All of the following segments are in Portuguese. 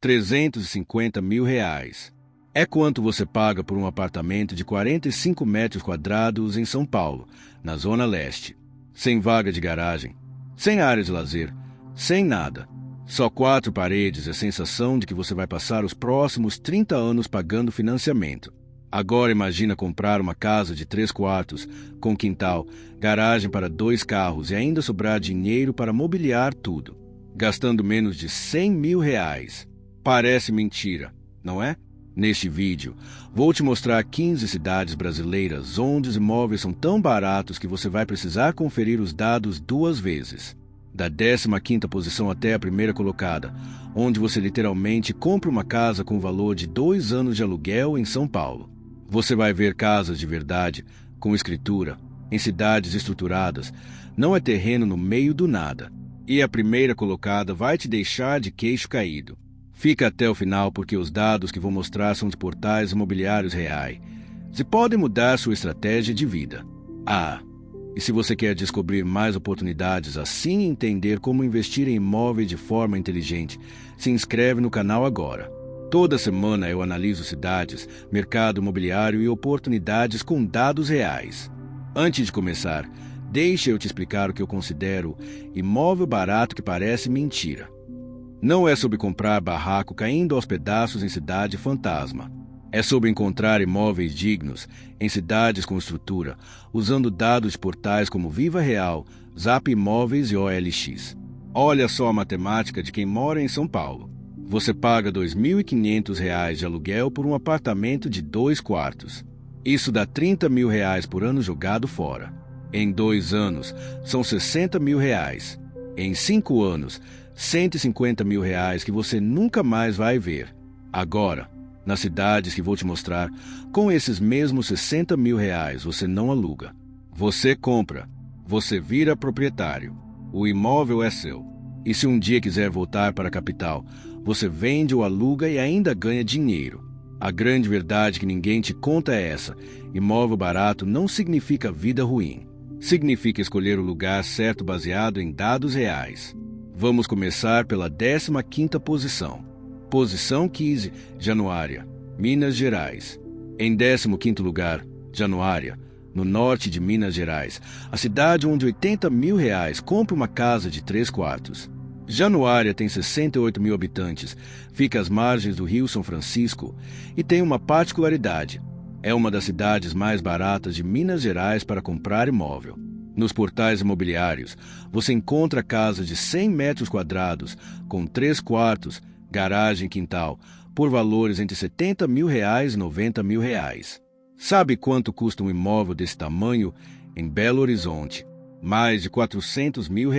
R$ 350 mil. É quanto você paga por um apartamento de 45 metros quadrados em São Paulo, na Zona Leste. Sem vaga de garagem, sem área de lazer, sem nada. Só 4 paredes e a sensação de que você vai passar os próximos 30 anos pagando financiamento. Agora imagina comprar uma casa de 3 quartos, com quintal, garagem para 2 carros e ainda sobrar dinheiro para mobiliar tudo, gastando menos de R$ 100 mil. Parece mentira, não é? Neste vídeo, vou te mostrar 15 cidades brasileiras onde os imóveis são tão baratos que você vai precisar conferir os dados 2 vezes. Da 15ª posição até a primeira colocada, onde você literalmente compra uma casa com o valor de 2 anos de aluguel em São Paulo. Você vai ver casas de verdade, com escritura, em cidades estruturadas, não é terreno no meio do nada. E a primeira colocada vai te deixar de queixo caído. Fica até o final porque os dados que vou mostrar são de portais imobiliários reais e podem mudar sua estratégia de vida. E se você quer descobrir mais oportunidades assim e entender como investir em imóveis de forma inteligente, se inscreve no canal agora. Toda semana eu analiso cidades, mercado imobiliário e oportunidades com dados reais. Antes de começar, deixa eu te explicar o que eu considero imóvel barato que parece mentira. Não é sobre comprar barraco caindo aos pedaços em cidade fantasma. É sobre encontrar imóveis dignos em cidades com estrutura, usando dados de portais como Viva Real, Zap Imóveis e OLX. Olha só a matemática de quem mora em São Paulo. Você paga R$ 2.500 de aluguel por um apartamento de 2 quartos. Isso dá R$ 30 mil por ano jogado fora. Em 2 anos, são R$ 60 mil. Em 5 anos, R$ 150 mil que você nunca mais vai ver. Agora, nas cidades que vou te mostrar, com esses mesmos R$ 60 mil você não aluga. Você compra. Você vira proprietário. O imóvel é seu. E se um dia quiser voltar para a capital, você vende ou aluga e ainda ganha dinheiro. A grande verdade que ninguém te conta é essa: imóvel barato não significa vida ruim. Significa escolher o lugar certo baseado em dados reais. Vamos começar pela 15ª posição. Posição 15, Januária, Minas Gerais. Em 15º lugar, Januária, no norte de Minas Gerais, a cidade onde R$ 80 mil compra uma casa de 3 quartos. Januária tem 68 mil habitantes, fica às margens do Rio São Francisco e tem uma particularidade: é uma das cidades mais baratas de Minas Gerais para comprar imóvel. Nos portais imobiliários, você encontra casas de 100 metros quadrados, com 3 quartos, garagem e quintal, por valores entre R$ 70 mil e R$ 90 mil. Sabe quanto custa um imóvel desse tamanho em Belo Horizonte? Mais de R$ 400 mil.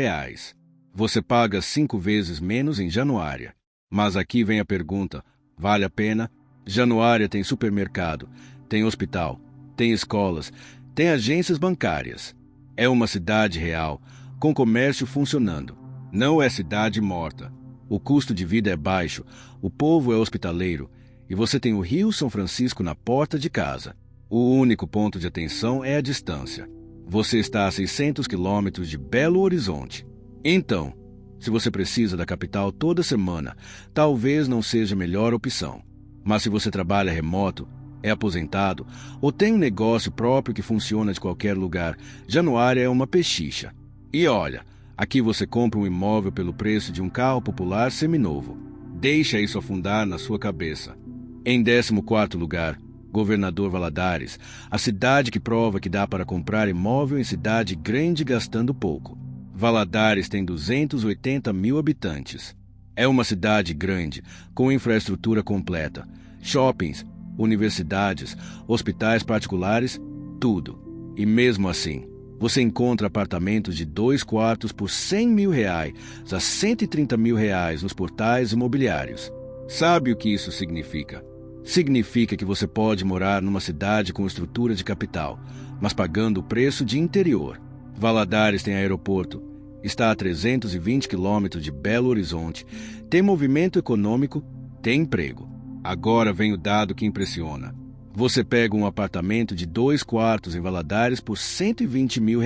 Você paga 5 vezes menos em Januária. Mas aqui vem a pergunta: vale a pena? Januária tem supermercado, tem hospital, tem escolas, tem agências bancárias. É uma cidade real, com comércio funcionando. Não é cidade morta. O custo de vida é baixo, o povo é hospitaleiro e você tem o Rio São Francisco na porta de casa. O único ponto de atenção é a distância. Você está a 600 quilômetros de Belo Horizonte. Então, se você precisa da capital toda semana, talvez não seja a melhor opção. Mas se você trabalha remoto, é aposentado ou tem um negócio próprio que funciona de qualquer lugar, Januária é uma pechicha. E olha, aqui você compra um imóvel pelo preço de um carro popular seminovo. Deixa isso afundar na sua cabeça. Em 14º lugar, Governador Valadares, a cidade que prova que dá para comprar imóvel em cidade grande gastando pouco. Valadares tem 280 mil habitantes. É uma cidade grande, com infraestrutura completa, shoppings, universidades, hospitais particulares, tudo. E mesmo assim, você encontra apartamentos de 2 quartos por R$ 100 mil a R$ 130 mil nos portais imobiliários. Sabe o que isso significa? Significa que você pode morar numa cidade com estrutura de capital, mas pagando o preço de interior. Valadares tem aeroporto, está a 320 quilômetros de Belo Horizonte, tem movimento econômico, tem emprego. Agora vem o dado que impressiona. Você pega um apartamento de 2 quartos em Valadares por R$ 120 mil.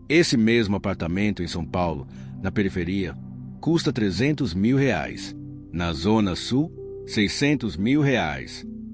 Esse mesmo apartamento em São Paulo, na periferia, custa R$ 300 mil. Na Zona Sul, R$600 mil.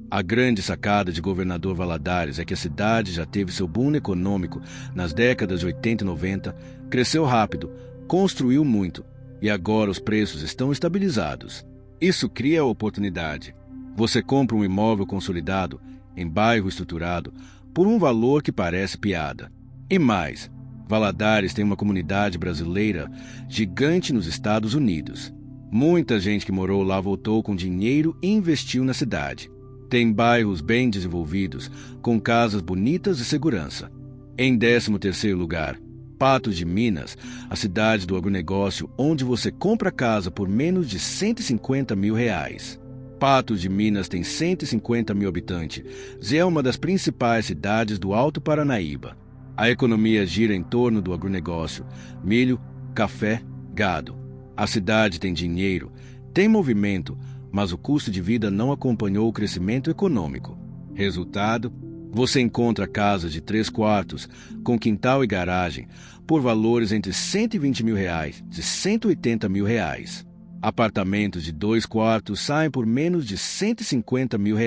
A grande sacada de Governador Valadares é que a cidade já teve seu boom econômico nas décadas de 80 e 90, cresceu rápido, construiu muito e agora os preços estão estabilizados. Isso cria oportunidade. Você compra um imóvel consolidado, em bairro estruturado, por um valor que parece piada. E mais, Valadares tem uma comunidade brasileira gigante nos Estados Unidos. Muita gente que morou lá voltou com dinheiro e investiu na cidade. Tem bairros bem desenvolvidos, com casas bonitas e segurança. Em 13º lugar, Patos de Minas, a cidade do agronegócio onde você compra casa por menos de R$150 mil. Patos de Minas tem 150 mil habitantes e é uma das principais cidades do Alto Paranaíba. A economia gira em torno do agronegócio, milho, café, gado. A cidade tem dinheiro, tem movimento, mas o custo de vida não acompanhou o crescimento econômico. Resultado, você encontra casas de 3 quartos, com quintal e garagem, por valores entre R$120 mil e R$180 mil. Apartamentos de 2 quartos saem por menos de R$150 mil.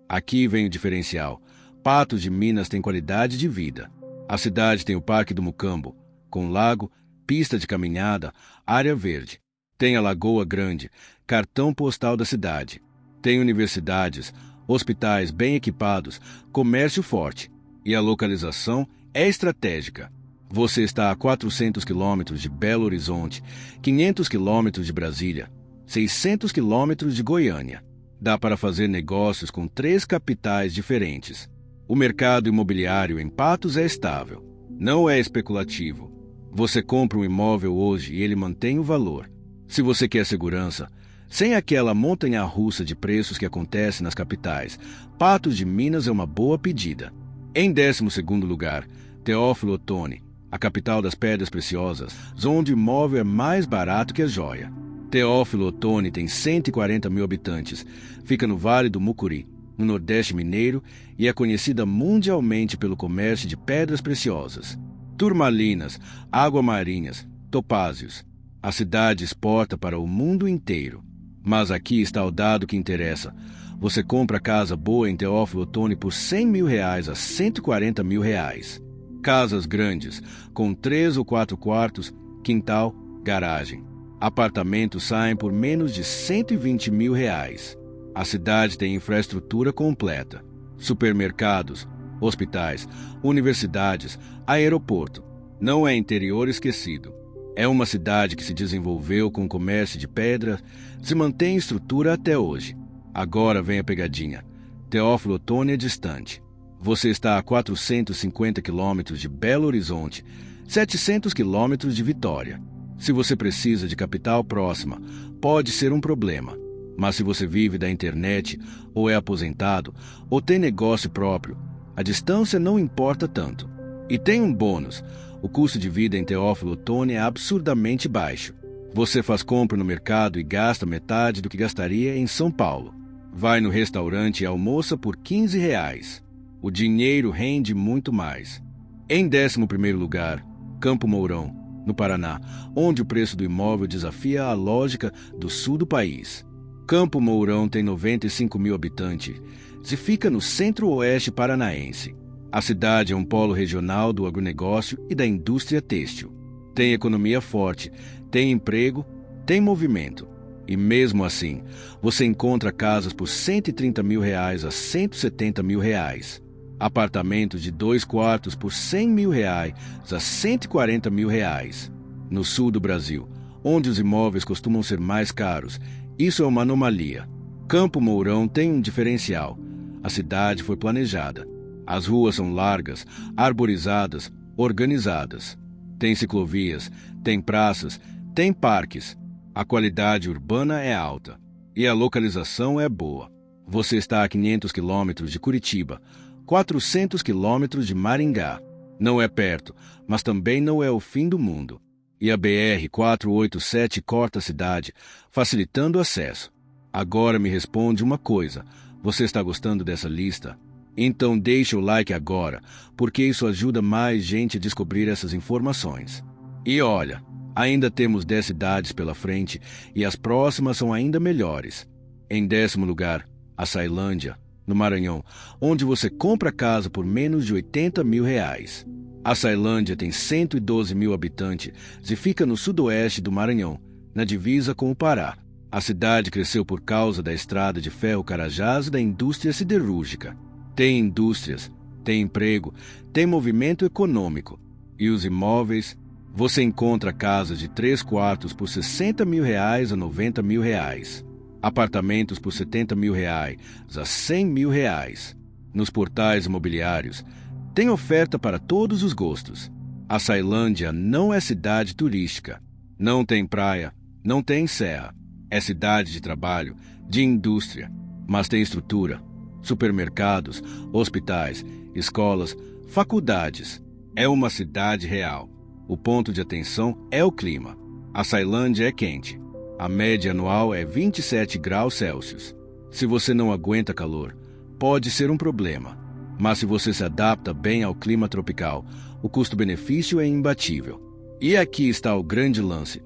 Aqui vem o diferencial. Patos de Minas tem qualidade de vida. A cidade tem o Parque do Mucambo, com lago, pista de caminhada, área verde. Tem a Lagoa Grande, cartão postal da cidade. Tem universidades, hospitais bem equipados, comércio forte. E a localização é estratégica. Você está a 400 quilômetros de Belo Horizonte, 500 quilômetros de Brasília, 600 quilômetros de Goiânia. Dá para fazer negócios com 3 capitais diferentes. O mercado imobiliário em Patos é estável. Não é especulativo. Você compra um imóvel hoje e ele mantém o valor. Se você quer segurança, sem aquela montanha-russa de preços que acontece nas capitais, Patos de Minas é uma boa pedida. Em 12º lugar, Teófilo Otoni, a capital das pedras preciosas, onde o imóvel é mais barato que a joia. Teófilo Otoni tem 140 mil habitantes, fica no Vale do Mucuri, no Nordeste Mineiro, e é conhecida mundialmente pelo comércio de pedras preciosas. Turmalinas, água-marinhas, topázios. A cidade exporta para o mundo inteiro. Mas aqui está o dado que interessa. Você compra casa boa em Teófilo Otoni por R$100 mil a R$140 mil. Casas grandes, com 3 ou 4 quartos, quintal, garagem. Apartamentos saem por menos de R$120 mil. A cidade tem infraestrutura completa. Supermercados, hospitais, universidades, aeroporto. Não é interior esquecido. É uma cidade que se desenvolveu com o comércio de pedra, se mantém em estrutura até hoje. Agora vem a pegadinha. Teófilo Otoni é distante. Você está a 450 quilômetros de Belo Horizonte, 700 quilômetros de Vitória. Se você precisa de capital próxima, pode ser um problema. Mas se você vive da internet, ou é aposentado, ou tem negócio próprio, a distância não importa tanto. E tem um bônus. O custo de vida em Teófilo Otoni é absurdamente baixo. Você faz compra no mercado e gasta metade do que gastaria em São Paulo. Vai no restaurante e almoça por R$15. O dinheiro rende muito mais. Em 11º lugar, Campo Mourão, no Paraná, onde o preço do imóvel desafia a lógica do sul do país. Campo Mourão tem 95 mil habitantes e fica no centro-oeste paranaense. A cidade é um polo regional do agronegócio e da indústria têxtil. Tem economia forte, tem emprego, tem movimento. E mesmo assim, você encontra casas por R$130 mil a R$170 mil. Apartamentos de 2 quartos por R$100 mil a R$140 mil. No sul do Brasil, onde os imóveis costumam ser mais caros, isso é uma anomalia. Campo Mourão tem um diferencial. A cidade foi planejada. As ruas são largas, arborizadas, organizadas. Tem ciclovias, tem praças, tem parques. A qualidade urbana é alta. E a localização é boa. Você está a 500 quilômetros de Curitiba, 400 quilômetros de Maringá. Não é perto, mas também não é o fim do mundo. E a BR-487 corta a cidade, facilitando o acesso. Agora me responde uma coisa. Você está gostando dessa lista? Então deixe o like agora, porque isso ajuda mais gente a descobrir essas informações. E olha, Ainda temos 10 cidades pela frente e as próximas são ainda melhores. Em 10º lugar, a Ceilândia, no Maranhão, onde você compra casa por menos de R$80 mil. A Ceilândia tem 112 mil habitantes e fica no sudoeste do Maranhão, na divisa com o Pará. A cidade cresceu por causa da estrada de ferro Carajás e da indústria siderúrgica. Tem indústrias, tem emprego, tem movimento econômico. E os imóveis, você encontra casas de 3 quartos por R$60 mil a R$90 mil. Apartamentos por R$70 mil a R$100 mil. Nos portais imobiliários, tem oferta para todos os gostos. A Ceilândia não é cidade turística. Não tem praia, não tem serra. É cidade de trabalho, de indústria. Mas tem estrutura, supermercados, hospitais, escolas, faculdades. É uma cidade real. O ponto de atenção é o clima. A Ceilândia é quente. A média anual é 27 graus Celsius. Se você não aguenta calor, pode ser um problema. Mas se você se adapta bem ao clima tropical, o custo-benefício é imbatível. E aqui está o grande lance.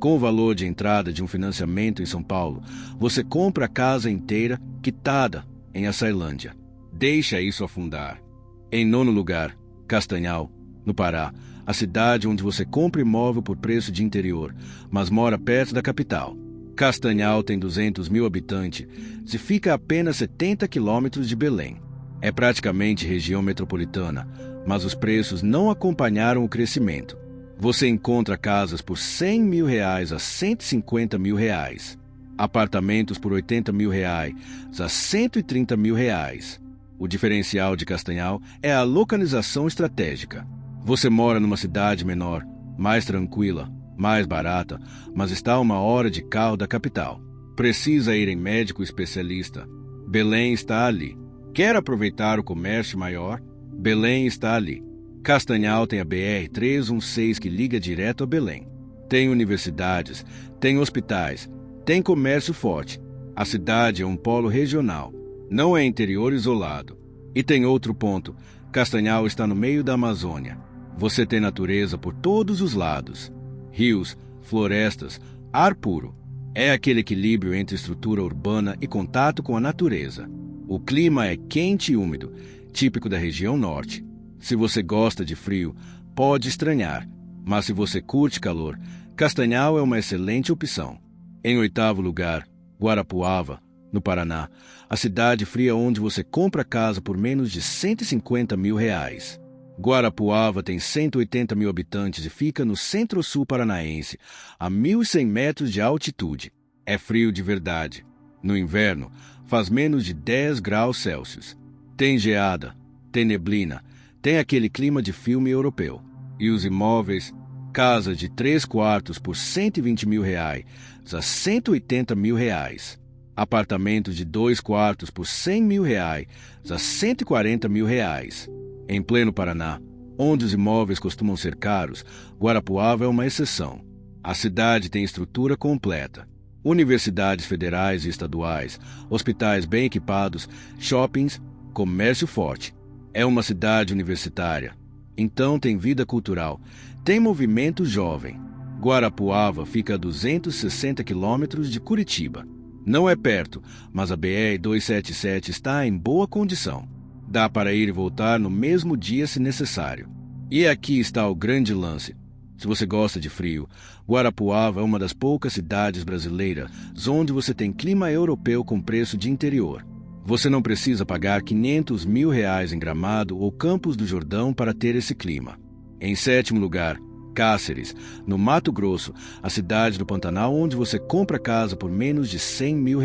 Com o valor de entrada de um financiamento em São Paulo, você compra a casa inteira quitada em a Ceilândia. Deixa isso afundar. Em 9º lugar, Castanhal, no Pará, a cidade onde você compra imóvel por preço de interior, mas mora perto da capital. Castanhal tem 200 mil habitantes e fica a apenas 70 quilômetros de Belém. É praticamente região metropolitana, mas os preços não acompanharam o crescimento. Você encontra casas por R$100 mil a R$150 mil, apartamentos por R$80 mil a R$130 mil. O diferencial de Castanhal é a localização estratégica. Você mora numa cidade menor, mais tranquila, mais barata, mas está a 1 hora de carro da capital. Precisa ir em médico especialista. Belém está ali. Quer aproveitar o comércio maior? Belém está ali. Castanhal tem a BR-316 que liga direto a Belém. Tem universidades, tem hospitais, tem comércio forte. A cidade é um polo regional. Não é interior isolado. E tem outro ponto. Castanhal está no meio da Amazônia. Você tem natureza por todos os lados. Rios, florestas, ar puro. É aquele equilíbrio entre estrutura urbana e contato com a natureza. O clima é quente e úmido, típico da região norte. Se você gosta de frio, pode estranhar. Mas se você curte calor, Castanhal é uma excelente opção. Em 8º lugar, Guarapuava, no Paraná, a cidade fria onde você compra casa por menos de R$150 mil. Guarapuava tem 180 mil habitantes e fica no centro-sul paranaense, a 1.100 metros de altitude. É frio de verdade. No inverno, faz menos de 10 graus Celsius. Tem geada, tem neblina, tem aquele clima de filme europeu. E os imóveis, casa de 3 quartos por R$120 mil a R$180 mil. Apartamentos de 2 quartos por R$100 mil a R$140 mil. Em pleno Paraná, onde os imóveis costumam ser caros, Guarapuava é uma exceção. A cidade tem estrutura completa. Universidades federais e estaduais, hospitais bem equipados, shoppings, comércio forte. É uma cidade universitária. Então tem vida cultural, tem movimento jovem. Guarapuava fica a 260 quilômetros de Curitiba. Não é perto, mas a BR-277 está em boa condição. Dá para ir e voltar no mesmo dia se necessário. E aqui está o grande lance. Se você gosta de frio, Guarapuava é uma das poucas cidades brasileiras onde você tem clima europeu com preço de interior. Você não precisa pagar R$500 mil em Gramado ou Campos do Jordão para ter esse clima. Em 7º lugar, Cáceres, no Mato Grosso, a cidade do Pantanal onde você compra casa por menos de R$100 mil.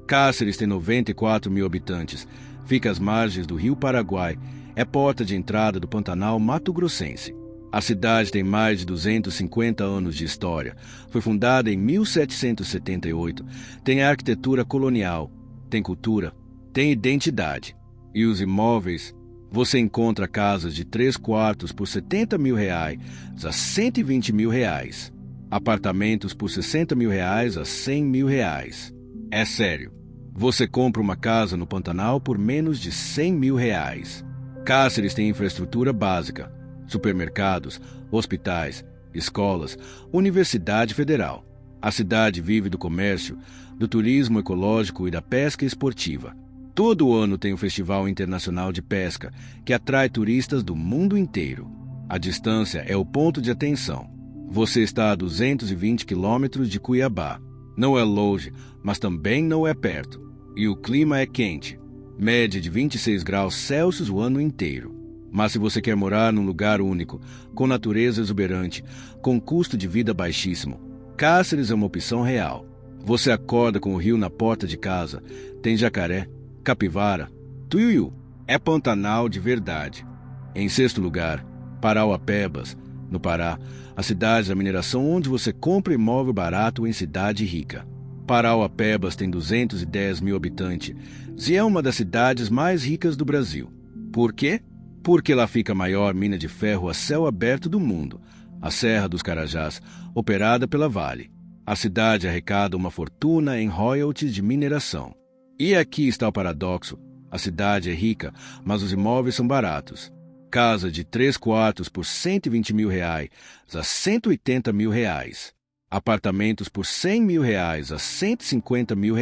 Cáceres tem 94 mil habitantes, fica às margens do Rio Paraguai, é porta de entrada do Pantanal mato-grossense. A cidade tem mais de 250 anos de história, foi fundada em 1778, tem arquitetura colonial, tem cultura, tem identidade. E os imóveis, você encontra casas de 3 quartos por R$70 mil a R$120 mil. Apartamentos por R$60 mil a R$100 mil. É sério. Você compra uma casa no Pantanal por menos de R$100 mil. Cáceres tem infraestrutura básica, supermercados, hospitais, escolas, Universidade Federal. A cidade vive do comércio, do turismo ecológico e da pesca esportiva. Todo ano tem o Festival Internacional de Pesca, que atrai turistas do mundo inteiro. A distância é o ponto de atenção. Você está a 220 quilômetros de Cuiabá. Não é longe, mas também não é perto. E o clima é quente, média de 26 graus Celsius o ano inteiro. Mas se você quer morar num lugar único, com natureza exuberante, com custo de vida baixíssimo, Cáceres é uma opção real. Você acorda com o rio na porta de casa, tem jacaré, capivara, tuiuiu. É Pantanal de verdade. Em sexto lugar, Parauapebas, no Pará, a cidade da mineração onde você compra imóvel barato em cidade rica. Parauapebas tem 210 mil habitantes e é uma das cidades mais ricas do Brasil. Por quê? Porque lá fica a maior mina de ferro a céu aberto do mundo, a Serra dos Carajás, operada pela Vale. A cidade arrecada uma fortuna em royalties de mineração. E aqui está o paradoxo. A cidade é rica, mas os imóveis são baratos. Casa de 3 quartos por R$120 mil a R$180 mil. Apartamentos por R$100 mil a R$150 mil.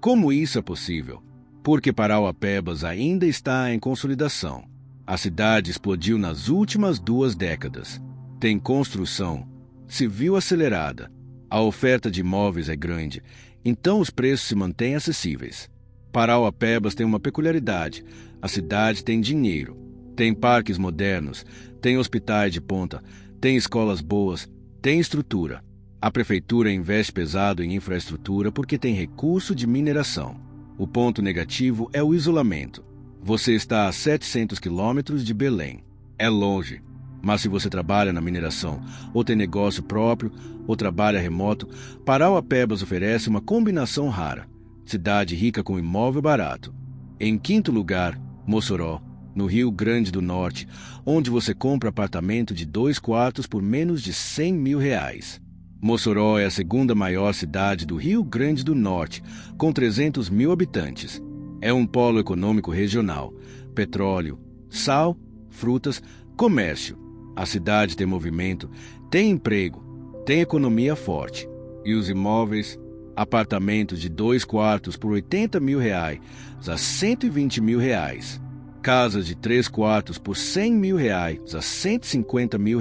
Como isso é possível? Porque Parauapebas ainda está em consolidação. A cidade explodiu nas últimas 2 décadas. Tem construção civil acelerada. A oferta de imóveis é grande, então os preços se mantêm acessíveis. Parauapebas tem uma peculiaridade. A cidade tem dinheiro. Tem parques modernos, tem hospitais de ponta, tem escolas boas, tem estrutura. A prefeitura investe pesado em infraestrutura porque tem recurso de mineração. O ponto negativo é o isolamento. Você está a 700 quilômetros de Belém. É longe. Mas se você trabalha na mineração, ou tem negócio próprio, ou trabalha remoto, Parauapebas oferece uma combinação rara. Cidade rica com imóvel barato. Em quinto lugar, Mossoró, no Rio Grande do Norte, onde você compra apartamento de 2 quartos por menos de R$100 mil. Mossoró é a segunda maior cidade do Rio Grande do Norte, com 300 mil habitantes. É um polo econômico regional, petróleo, sal, frutas, comércio. A cidade tem movimento, tem emprego, tem economia forte. E os imóveis, apartamentos de 2 quartos por R$80 mil a R$120 mil. Casas de 3 quartos por R$100 mil a R$150 mil.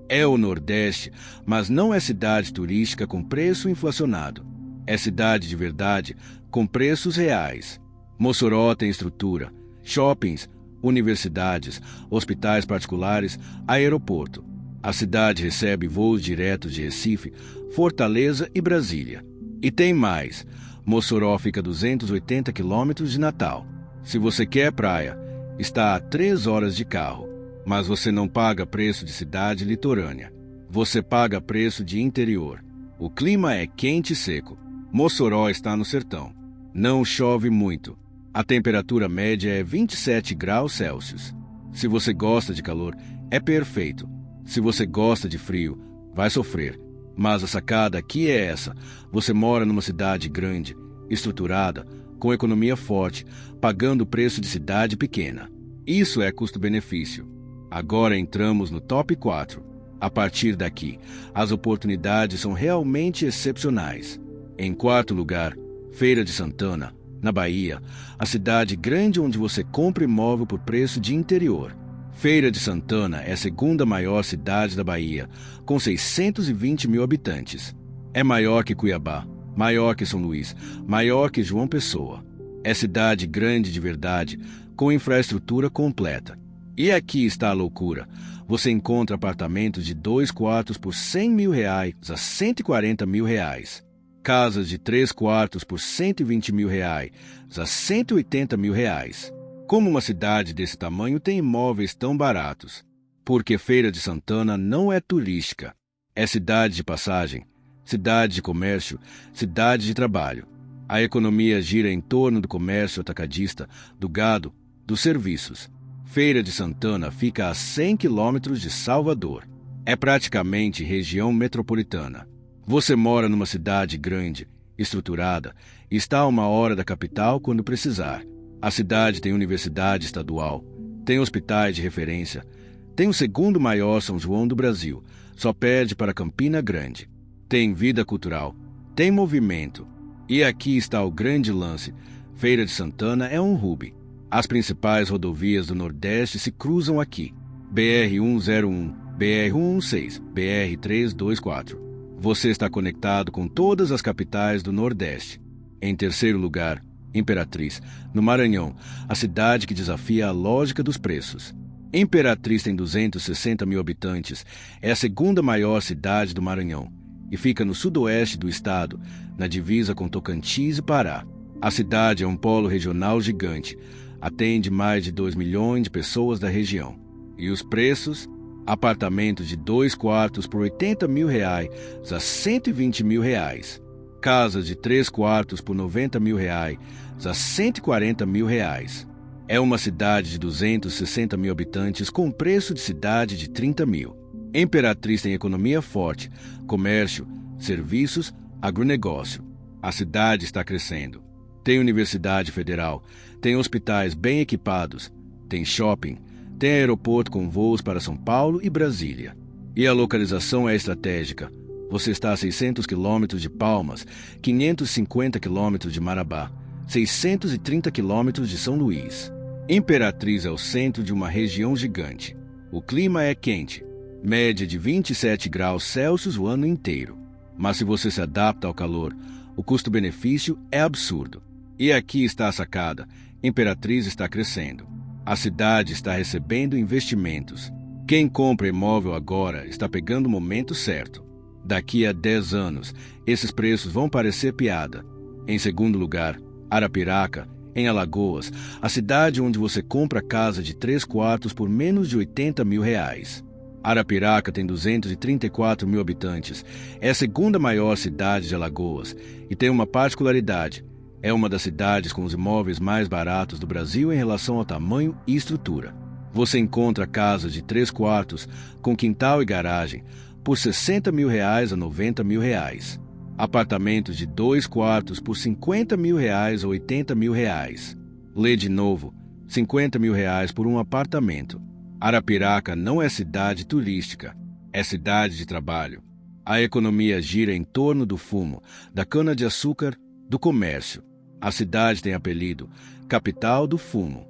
É o Nordeste, mas não é cidade turística com preço inflacionado. É cidade de verdade, com preços reais. Mossoró tem estrutura, shoppings, universidades, hospitais particulares, aeroporto. A cidade recebe voos diretos de Recife, Fortaleza e Brasília. E tem mais. Mossoró fica a 280 quilômetros de Natal. Se você quer praia, está a 3 horas de carro, mas você não paga preço de cidade litorânea. Você paga preço de interior. O clima é quente e seco. Mossoró está no sertão. Não chove muito. A temperatura média é 27 graus Celsius. Se você gosta de calor, é perfeito. Se você gosta de frio, vai sofrer. Mas a sacada aqui é essa. Você mora numa cidade grande, estruturada, com economia forte, pagando o preço de cidade pequena. Isso é custo-benefício. Agora entramos no top 4. A partir daqui, as oportunidades são realmente excepcionais. Em quarto lugar, Feira de Santana, na Bahia, a cidade grande onde você compra imóvel por preço de interior. Feira de Santana é a segunda maior cidade da Bahia, com 620 mil habitantes. É maior que Cuiabá, maior que São Luís, maior que João Pessoa. É cidade grande de verdade, com infraestrutura completa. E aqui está a loucura. Você encontra apartamentos de 2 quartos por R$100 mil a R$140 mil. Casas de 3 quartos por R$120 mil a R$180 mil. Como uma cidade desse tamanho tem imóveis tão baratos? Porque Feira de Santana não é turística. É cidade de passagem, cidade de comércio, cidade de trabalho. A economia gira em torno do comércio atacadista, do gado, dos serviços. Feira de Santana fica a 100 quilômetros de Salvador. É praticamente região metropolitana. Você mora numa cidade grande, estruturada, e está a 1 hora da capital quando precisar. A cidade tem universidade estadual, tem hospitais de referência, Tem o segundo maior São João do Brasil, só perde para Campina Grande. Tem vida cultural, tem movimento. E aqui está o grande lance. Feira de Santana é um hub. As principais rodovias do Nordeste se cruzam aqui. BR-101, BR-116, BR-324. Você está conectado com todas as capitais do Nordeste. Em terceiro lugar, Imperatriz, no Maranhão, a cidade que desafia a lógica dos preços. Imperatriz tem 260 mil habitantes, é a segunda maior cidade do Maranhão e fica no sudoeste do estado, na divisa com Tocantins e Pará. A cidade é um polo regional gigante, atende mais de 2 milhões de pessoas da região. E os preços? Apartamentos de 2 quartos por R$80 mil a R$120 mil. Casas de 3 quartos por R$90 mil a R$140 mil. É uma cidade de 260 mil habitantes com preço de cidade de 30 mil. Imperatriz tem economia forte, comércio, serviços, agronegócio. A cidade está crescendo. Tem universidade federal, tem hospitais bem equipados, tem shopping, tem aeroporto com voos para São Paulo e Brasília. E a localização é estratégica. Você está a 600 quilômetros de Palmas, 550 quilômetros de Marabá, 630 quilômetros de São Luís. Imperatriz é o centro de uma região gigante. O clima é quente, média de 27 graus Celsius o ano inteiro. Mas se você se adapta ao calor, o custo-benefício é absurdo. E aqui está a sacada. Imperatriz está crescendo. A cidade está recebendo investimentos. Quem compra imóvel agora está pegando o momento certo. Daqui a 10 anos, esses preços vão parecer piada. Em segundo lugar, Arapiraca, em Alagoas, a cidade onde você compra casa de 3 quartos por menos de R$80 mil. Arapiraca tem 234 mil habitantes, é a segunda maior cidade de Alagoas e tem uma particularidade. É uma das cidades com os imóveis mais baratos do Brasil em relação ao tamanho e estrutura. Você encontra casas de 3 quartos, com quintal e garagem, por R$60 mil a R$90 mil. Apartamentos de 2 quartos por R$50 mil a R$80 mil. Lê de novo, R$50 mil por um apartamento. Arapiraca não é cidade turística, é cidade de trabalho. A economia gira em torno do fumo, da cana-de-açúcar, do comércio. A cidade tem apelido Capital do Fumo.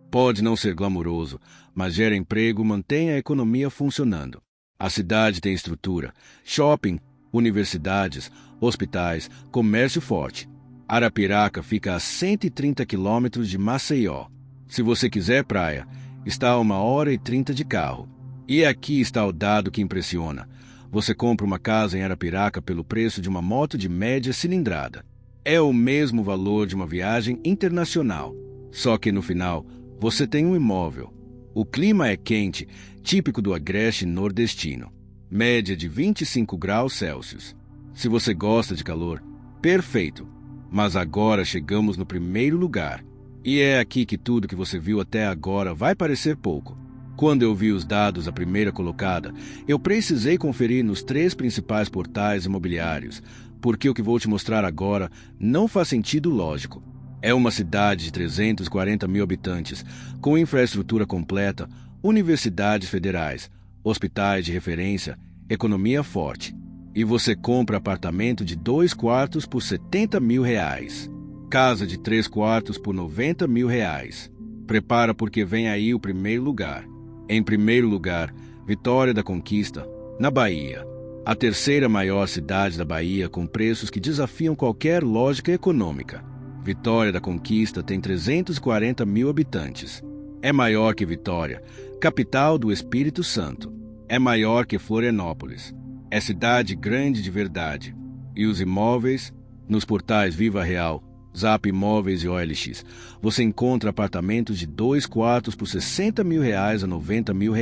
Pode não ser glamuroso, mas gera emprego e mantém a economia funcionando. A cidade tem estrutura, shopping, universidades, hospitais, comércio forte. Arapiraca fica a 130 quilômetros de Maceió. Se você quiser praia, está a 1h30 de carro. E aqui está o dado que impressiona. Você compra uma casa em Arapiraca pelo preço de uma moto de média cilindrada. É o mesmo valor de uma viagem internacional. Só que no final, você tem um imóvel. O clima é quente, típico do agreste nordestino. Média de 25 graus Celsius. Se você gosta de calor, perfeito. Mas agora chegamos no primeiro lugar. E é aqui que tudo que você viu até agora vai parecer pouco. Quando eu vi os dados da primeira colocada, eu precisei conferir nos 3 principais portais imobiliários, porque o que vou te mostrar agora não faz sentido lógico. É uma cidade de 340 mil habitantes, com infraestrutura completa, universidades federais, hospitais de referência, economia forte. E você compra apartamento de 2 quartos por R$70 mil. Casa de 3 quartos por R$90 mil. Prepara porque vem aí o primeiro lugar. Em primeiro lugar, Vitória da Conquista, na Bahia. A terceira maior cidade da Bahia com preços que desafiam qualquer lógica econômica. Vitória da Conquista tem 340 mil habitantes. É maior que Vitória, capital do Espírito Santo. É maior que Florianópolis. É cidade grande de verdade. E os imóveis? Nos portais Viva Real, Zap Imóveis e OLX, você encontra apartamentos de 2 quartos por R$60 mil a R$90 mil.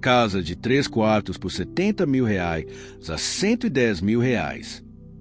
Casa de 3 quartos por R$70 mil a R$110 mil.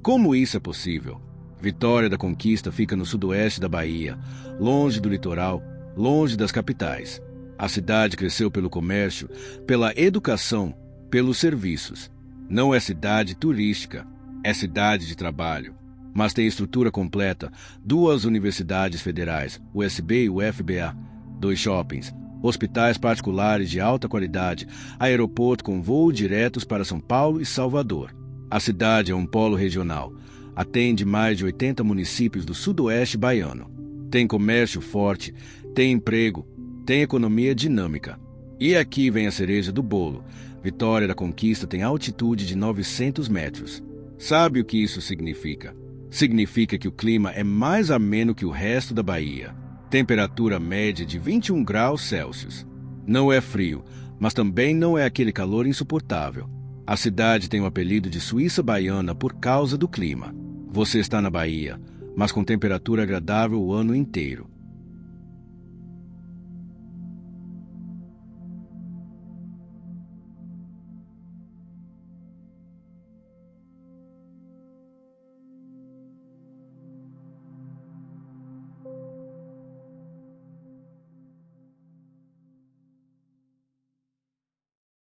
Como isso é possível? Vitória da Conquista fica no sudoeste da Bahia, longe do litoral, longe das capitais. A cidade cresceu pelo comércio, pela educação, pelos serviços. Não é cidade turística, é cidade de trabalho. Mas tem estrutura completa, 2 universidades federais, USB e UFBA, 2 shoppings, hospitais particulares de alta qualidade, aeroporto com voos diretos para São Paulo e Salvador. A cidade é um polo regional. Atende mais de 80 municípios do sudoeste baiano. Tem comércio forte, tem emprego, tem economia dinâmica. E aqui vem a cereja do bolo. Vitória da Conquista tem altitude de 900 metros. Sabe o que isso significa? Significa que o clima é mais ameno que o resto da Bahia. Temperatura média de 21 graus Celsius. Não é frio, mas também não é aquele calor insuportável. A cidade tem o apelido de Suíça Baiana por causa do clima. Você está na Bahia, mas com temperatura agradável o ano inteiro.